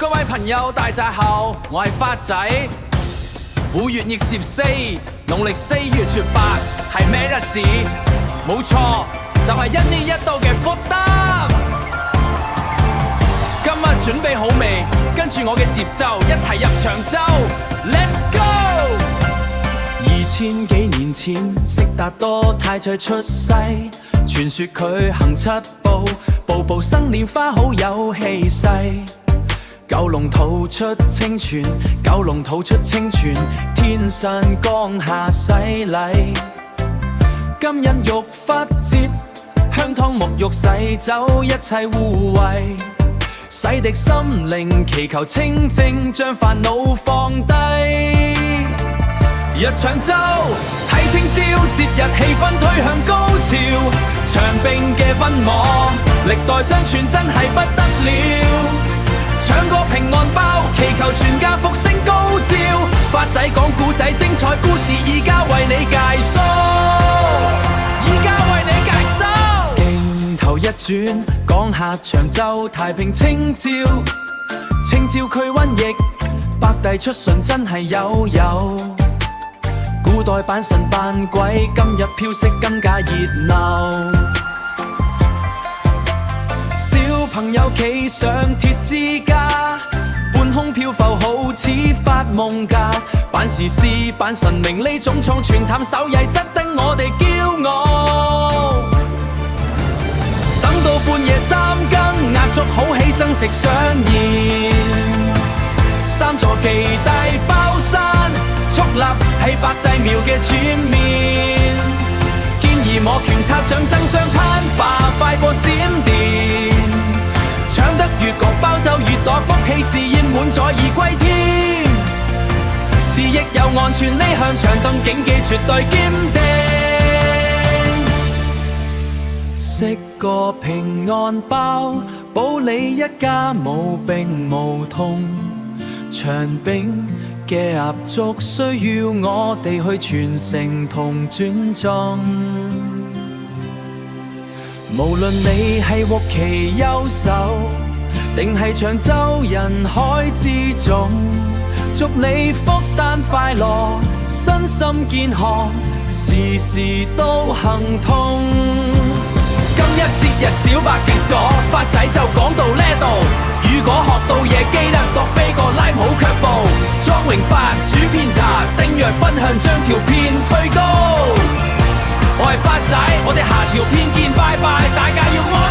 各位朋友大家好，我係發仔。5月24，農曆4月8係咩日子？冇錯，就係一年一度嘅福擔。今日準備好未？跟住我嘅節奏，一齊入長洲 ，Let's go！ 2000幾年前，悉達多太子出世，傳說佢行7步，步步生蓮花好有氣勢。九龍吐出清泉，九龍吐出清泉，天神降下洗禮。金印玉忽接，香湯沐浴洗走一切污穢，洗滌心靈，祈求清靜，將煩惱放低。入長洲睇清朝，節日氣氛推向高潮，長柄嘅溫網，歷代相傳真係不得了。唱歌平安包，祈求全家福星高照。發仔講故仔，精彩故事，而家為你介紹，而家為你介紹。鏡頭一轉，講下長洲太平清照，清照驅瘟疫，白帝出巡真係有。古代扮神扮鬼，今日飄色更加熱鬧。小朋友企上鐵支架，半空漂浮好似發夢㗎。扮時事扮神明，呢種創傳探手藝，質得我哋驕傲。等到半夜3更，壓軸好戲增食上演。3座忌大包山，矗立喺白帝廟嘅前面。見義摩拳擦掌爭相攀化，快過閃電。搶得越國包就越多福氣，自然滿載而歸天。遲亦有安全，呢向長凳競技絕對堅定。食個平安包，保你一家無病無痛。長柄嘅習俗需要我哋去傳承同尊重。無論你係獲其優秀，定係長洲人海之中，祝你福丹快樂，身心健康，時時都行通。今一節日小白結果，發仔就講到呢度。如果學到嘢，記得度俾個 like 好卻步。莊榮發主編達，訂閱分享將條片推高。我係發仔，我哋下條片見，拜拜，大家要愛。